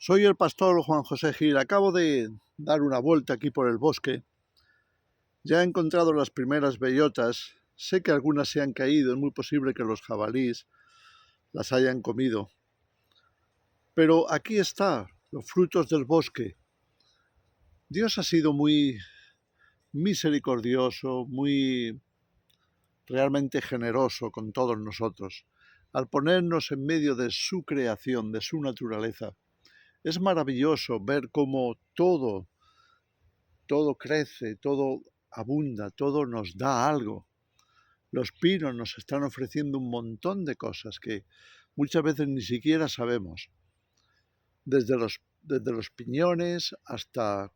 Soy el pastor Juan José Gil. Acabo de dar una vuelta aquí por el bosque. Ya he encontrado las primeras bellotas. Sé que algunas se han caído. Es muy posible que los jabalíes las hayan comido. Pero aquí está, los frutos del bosque. Dios ha sido muy misericordioso, muy realmente generoso con todos nosotros, al ponernos en medio de su creación, de su naturaleza. Es maravilloso ver cómo todo crece, todo abunda, todo nos da algo. Los pinos nos están ofreciendo un montón de cosas que muchas veces ni siquiera sabemos. Desde los piñones hasta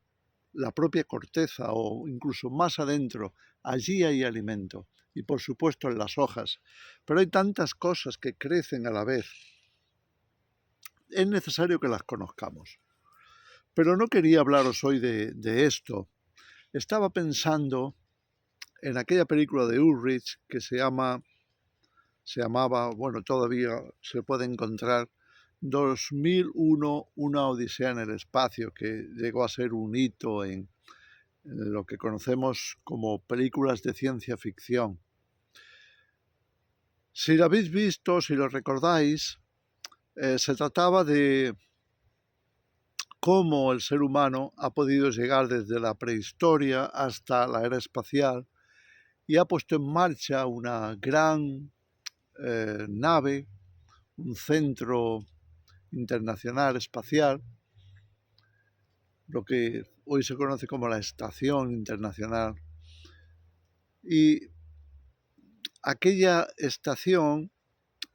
la propia corteza o incluso más adentro, allí hay alimento. Y por supuesto en las hojas. Pero hay tantas cosas que crecen a la vez. Es necesario que las conozcamos. Pero no quería hablaros hoy de esto. Estaba pensando en aquella película de Ulrich que se llamaba, bueno, todavía se puede encontrar, 2001, una odisea en el espacio, que llegó a ser un hito en lo que conocemos como películas de ciencia ficción. Si lo habéis visto, si lo recordáis, se trataba de cómo el ser humano ha podido llegar desde la prehistoria hasta la era espacial y ha puesto en marcha una gran nave, un centro internacional espacial, lo que hoy se conoce como la Estación Internacional. Y aquella estación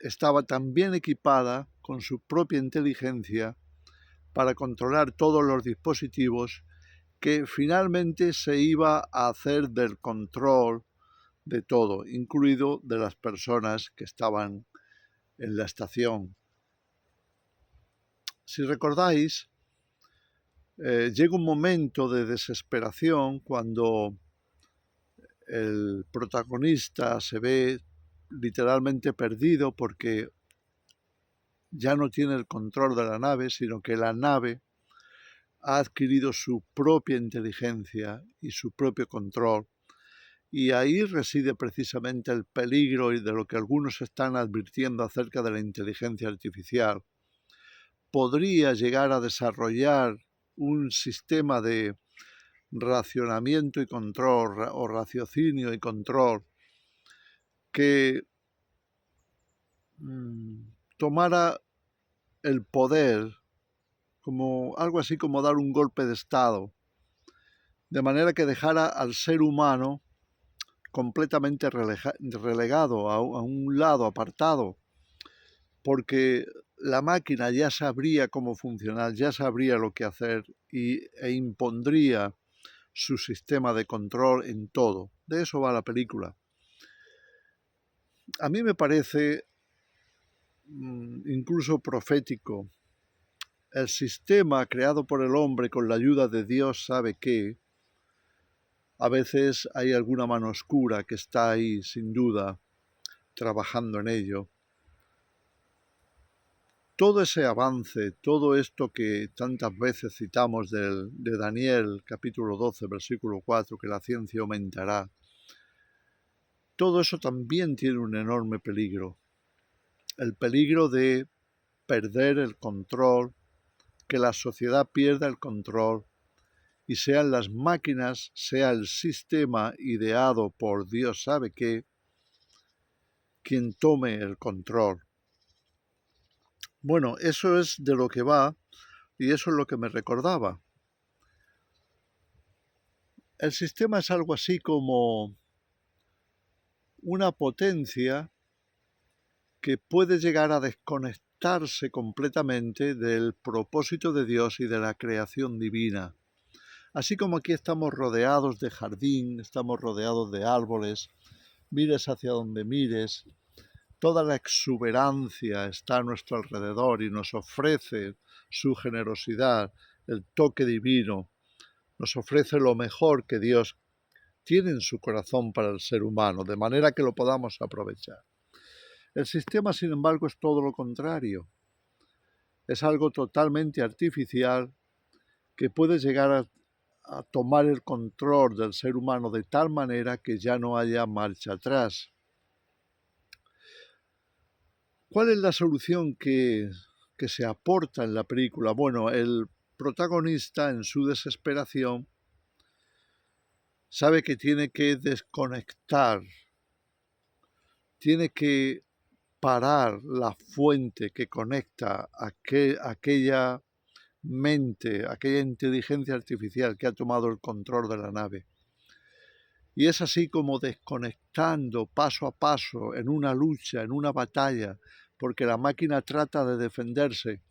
estaba también equipada con su propia inteligencia para controlar todos los dispositivos, que finalmente se iba a hacer del control de todo, incluido de las personas que estaban en la estación. Si recordáis, llega un momento de desesperación cuando el protagonista se ve literalmente perdido porque ya no tiene el control de la nave, sino que la nave ha adquirido su propia inteligencia y su propio control. Y ahí reside precisamente el peligro y de lo que algunos están advirtiendo acerca de la inteligencia artificial. Podría llegar a desarrollar un sistema de racionamiento y control, o raciocinio y control, que tomara el poder como algo así como dar un golpe de estado, de manera que dejara al ser humano completamente relegado a un lado, apartado, porque la máquina ya sabría cómo funcionar, ya sabría lo que hacer e impondría su sistema de control en todo. De eso va la película. A mí me parece incluso profético. El sistema creado por el hombre con la ayuda de Dios sabe que a veces hay alguna mano oscura que está ahí, sin duda, trabajando en ello. Todo ese avance, todo esto que tantas veces citamos de Daniel, capítulo 12, versículo 4, que la ciencia aumentará, todo eso también tiene un enorme peligro. El peligro de perder el control, que la sociedad pierda el control y sean las máquinas, sea el sistema ideado por Dios sabe qué, quien tome el control. Bueno, eso es de lo que va y eso es lo que me recordaba. El sistema es algo así como una potencia que puede llegar a desconectarse completamente del propósito de Dios y de la creación divina. Así como aquí estamos rodeados de jardín, estamos rodeados de árboles, mires hacia donde mires, toda la exuberancia está a nuestro alrededor y nos ofrece su generosidad, el toque divino, nos ofrece lo mejor que Dios tiene en su corazón para el ser humano, de manera que lo podamos aprovechar. El sistema, sin embargo, es todo lo contrario. Es algo totalmente artificial que puede llegar a tomar el control del ser humano de tal manera que ya no haya marcha atrás. ¿Cuál es la solución que se aporta en la película? Bueno, el protagonista, en su desesperación, sabe que tiene que desconectar, tiene que parar la fuente que conecta aquella mente, aquella inteligencia artificial que ha tomado el control de la nave. Y es así como desconectando paso a paso en una lucha, en una batalla, porque la máquina trata de defenderse,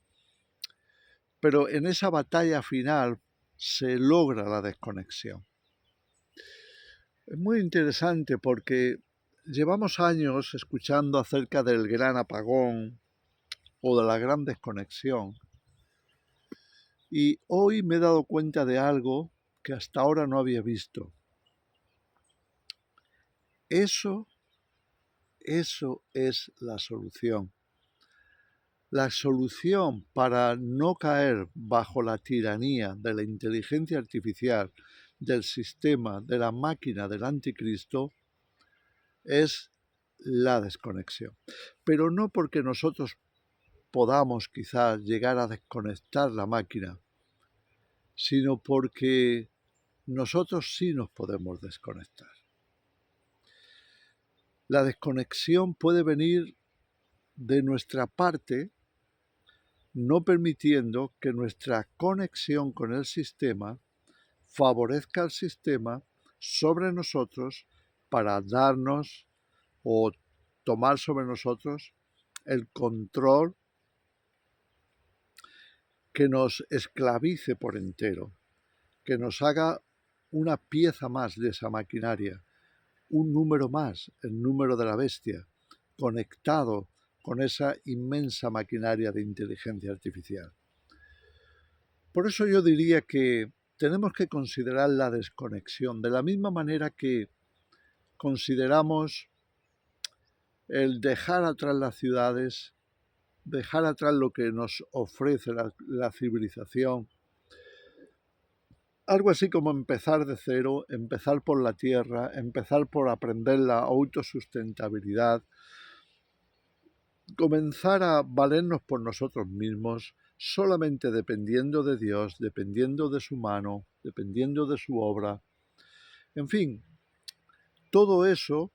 pero en esa batalla final se logra la desconexión. Es muy interesante porque llevamos años escuchando acerca del gran apagón o de la gran desconexión, y hoy me he dado cuenta de algo que hasta ahora no había visto. Eso es la solución. La solución para no caer bajo la tiranía de la inteligencia artificial, del sistema, de la máquina del anticristo, es la desconexión. Pero no porque nosotros podamos quizás llegar a desconectar la máquina, sino porque nosotros sí nos podemos desconectar. La desconexión puede venir de nuestra parte, no permitiendo que nuestra conexión con el sistema favorezca al sistema sobre nosotros para darnos o tomar sobre nosotros el control que nos esclavice por entero, que nos haga una pieza más de esa maquinaria, un número más, el número de la bestia, conectado con esa inmensa maquinaria de inteligencia artificial. Por eso yo diría que tenemos que considerar la desconexión de la misma manera que consideramos el dejar atrás las ciudades, dejar atrás lo que nos ofrece la civilización. Algo así como empezar de cero, empezar por la tierra, empezar por aprender la autosustentabilidad, comenzar a valernos por nosotros mismos, solamente dependiendo de Dios, dependiendo de su mano, dependiendo de su obra. En fin, todo eso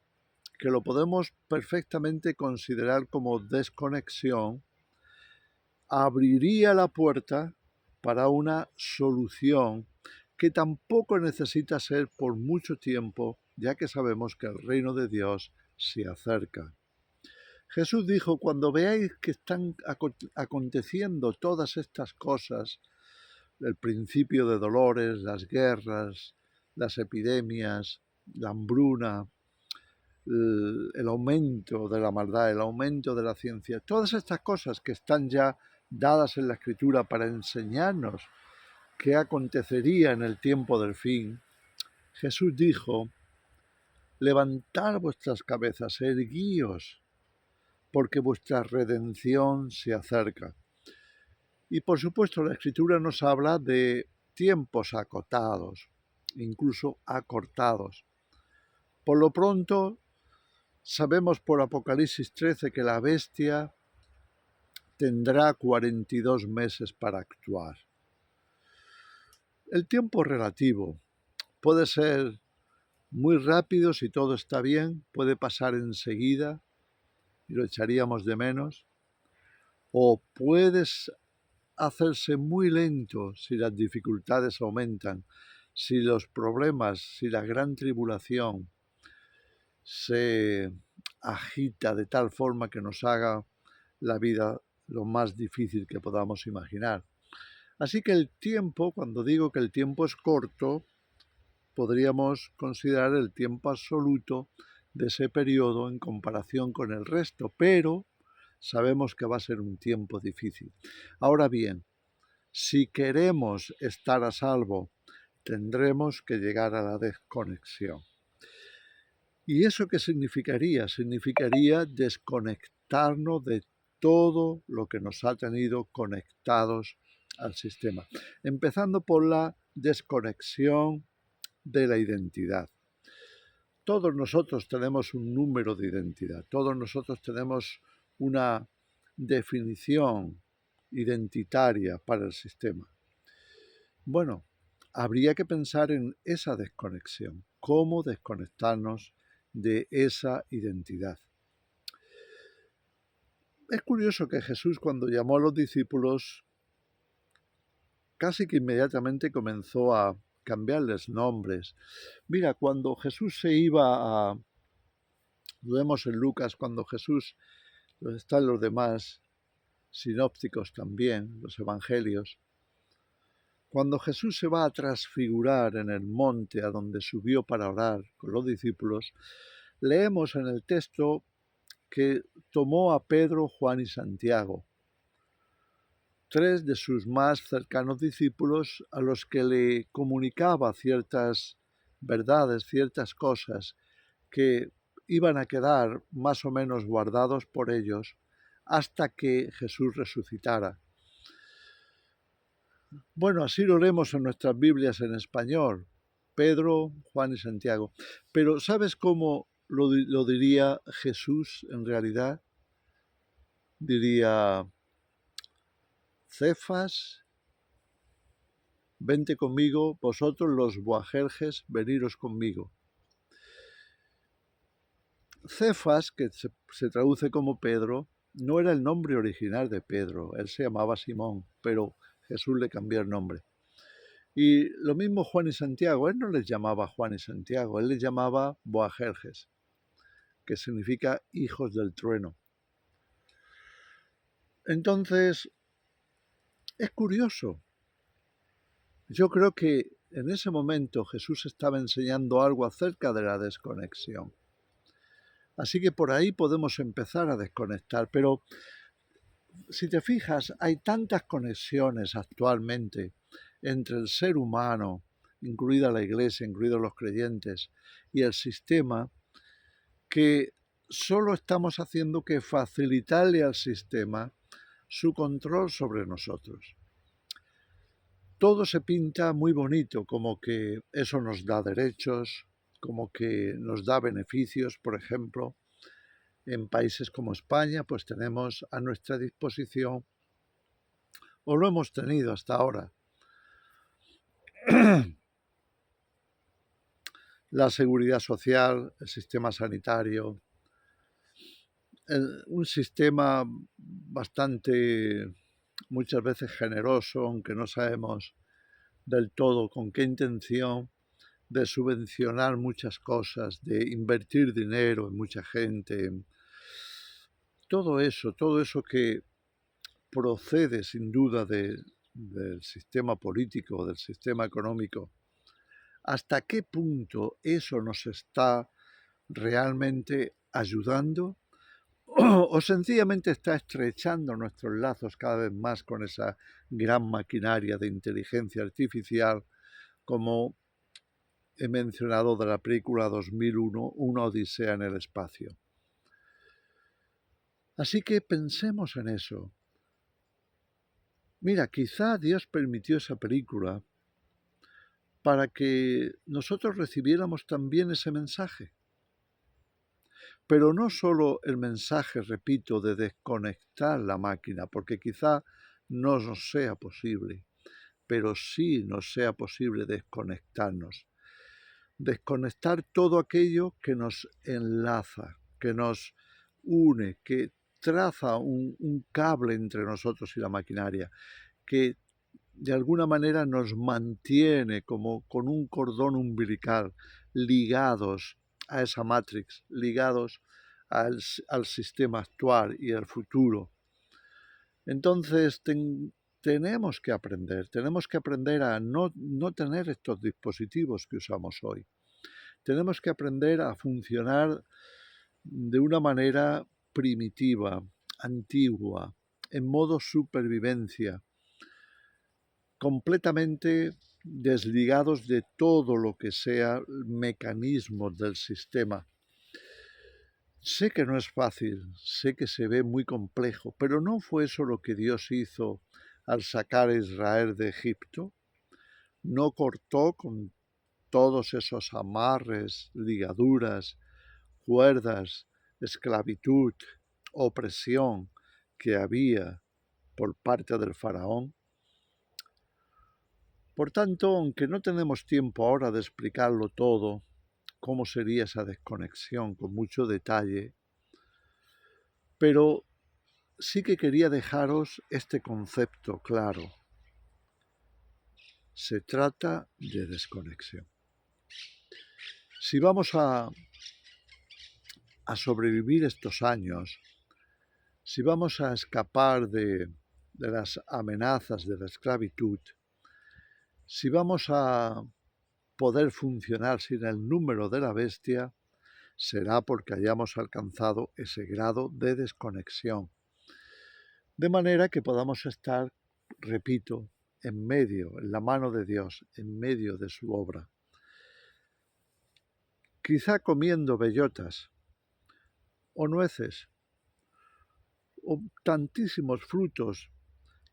que lo podemos perfectamente considerar como desconexión, abriría la puerta para una solución que tampoco necesita ser por mucho tiempo, ya que sabemos que el reino de Dios se acerca. Jesús dijo, cuando veáis que están aconteciendo todas estas cosas, el principio de dolores, las guerras, las epidemias, la hambruna, el aumento de la maldad, el aumento de la ciencia, todas estas cosas que están ya dadas en la Escritura para enseñarnos qué acontecería en el tiempo del fin, Jesús dijo, levantad vuestras cabezas, erguíos, porque vuestra redención se acerca. Y por supuesto la Escritura nos habla de tiempos acotados, incluso acortados. Por lo pronto, sabemos por Apocalipsis 13 que la bestia tendrá 42 meses para actuar. El tiempo relativo puede ser muy rápido si todo está bien, puede pasar enseguida y lo echaríamos de menos, o puede hacerse muy lento si las dificultades aumentan, si los problemas, si la gran tribulación se agita de tal forma que nos haga la vida lo más difícil que podamos imaginar. Así que el tiempo, cuando digo que el tiempo es corto, podríamos considerar el tiempo absoluto de ese periodo en comparación con el resto, pero sabemos que va a ser un tiempo difícil. Ahora bien, si queremos estar a salvo, tendremos que llegar a la desconexión. ¿Y eso qué significaría? Significaría desconectarnos de todo lo que nos ha tenido conectados al sistema, empezando por la desconexión de la identidad. Todos nosotros tenemos un número de identidad, todos nosotros tenemos una definición identitaria para el sistema. Bueno, habría que pensar en esa desconexión, cómo desconectarnos de esa identidad. Es curioso que Jesús, cuando llamó a los discípulos, casi que inmediatamente comenzó a cambiarles nombres. Mira, cuando Jesús se iba a... Lo vemos en Lucas, cuando Jesús, están los demás sinópticos también, los evangelios, cuando Jesús se va a transfigurar en el monte a donde subió para orar con los discípulos, leemos en el texto que tomó a Pedro, Juan y Santiago, tres de sus más cercanos discípulos a los que le comunicaba ciertas verdades, ciertas cosas que iban a quedar más o menos guardados por ellos hasta que Jesús resucitara. Bueno, así lo leemos en nuestras Biblias en español, Pedro, Juan y Santiago. Pero ¿sabes cómo lo diría Jesús en realidad? Diría, Cefas, vente conmigo, vosotros los Boanerges, veniros conmigo. Cefas, que se traduce como Pedro, no era el nombre original de Pedro, él se llamaba Simón, pero Jesús le cambió el nombre. Y lo mismo Juan y Santiago, él no les llamaba Juan y Santiago, él les llamaba Boanerges, que significa hijos del trueno. Entonces, es curioso. Yo creo que en ese momento Jesús estaba enseñando algo acerca de la desconexión. Así que por ahí podemos empezar a desconectar, pero si te fijas, hay tantas conexiones actualmente entre el ser humano, incluida la Iglesia, incluidos los creyentes, y el sistema, que solo estamos haciendo que facilitarle al sistema su control sobre nosotros. Todo se pinta muy bonito, como que eso nos da derechos, como que nos da beneficios. Por ejemplo, en países como España, pues tenemos a nuestra disposición, o lo hemos tenido hasta ahora, la seguridad social, el sistema sanitario, un sistema bastante, muchas veces generoso, aunque no sabemos del todo con qué intención, de subvencionar muchas cosas, de invertir dinero en mucha gente, todo eso que procede sin duda del sistema político, del sistema económico. ¿Hasta qué punto eso nos está realmente ayudando o sencillamente está estrechando nuestros lazos cada vez más con esa gran maquinaria de inteligencia artificial, como he mencionado de la película 2001, Una odisea en el espacio? Así que pensemos en eso. Mira, quizá Dios permitió esa película para que nosotros recibiéramos también ese mensaje. Pero no solo el mensaje, repito, de desconectar la máquina, porque quizá no nos sea posible, pero sí nos sea posible desconectarnos. Desconectar todo aquello que nos enlaza, que nos une, que traza un cable entre nosotros y la maquinaria, que de alguna manera nos mantiene como con un cordón umbilical ligados a esa matrix, ligados al sistema actual y al futuro. Entonces tenemos que aprender a no tener estos dispositivos que usamos hoy. Tenemos que aprender a funcionar de una manera primitiva, antigua, en modo supervivencia, completamente desligados de todo lo que sea mecanismos del sistema. Sé que no es fácil, sé que se ve muy complejo, pero ¿no fue eso lo que Dios hizo al sacar a Israel de Egipto? ¿No cortó con todos esos amarres, ligaduras, cuerdas, esclavitud, opresión que había por parte del faraón? Por tanto, aunque no tenemos tiempo ahora de explicarlo todo, cómo sería esa desconexión con mucho detalle, pero sí que quería dejaros este concepto claro. Se trata de desconexión. Si vamos a sobrevivir estos años, si vamos a escapar de las amenazas de la esclavitud, si vamos a poder funcionar sin el número de la bestia, será porque hayamos alcanzado ese grado de desconexión. De manera que podamos estar, repito, en medio, en la mano de Dios, en medio de su obra. Quizá comiendo bellotas o nueces o tantísimos frutos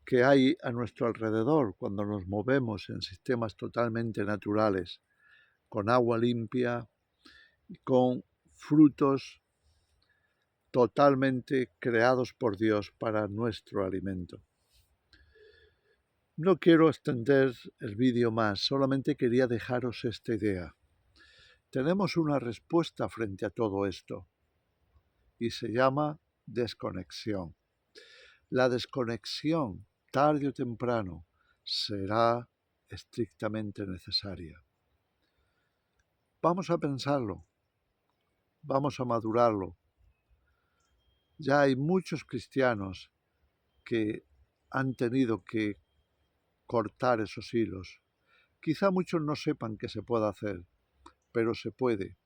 que hay a nuestro alrededor cuando nos movemos en sistemas totalmente naturales, con agua limpia y con frutos totalmente creados por Dios para nuestro alimento. No quiero extender el vídeo más, solamente quería dejaros esta idea. Tenemos una respuesta frente a todo esto y se llama desconexión. La desconexión, tarde o temprano, será estrictamente necesaria. Vamos a pensarlo, vamos a madurarlo. Ya hay muchos cristianos que han tenido que cortar esos hilos. Quizá muchos no sepan que se puede hacer, pero se puede.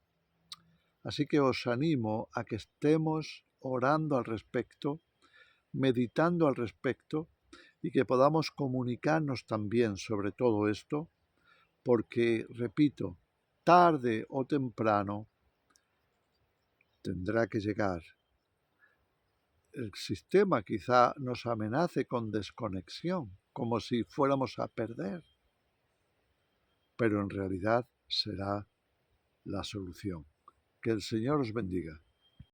Así que os animo a que estemos orando al respecto, meditando al respecto y que podamos comunicarnos también sobre todo esto, porque, repito, tarde o temprano tendrá que llegar. El sistema quizá nos amenace con desconexión, como si fuéramos a perder, pero en realidad será la solución. Que el Señor os bendiga.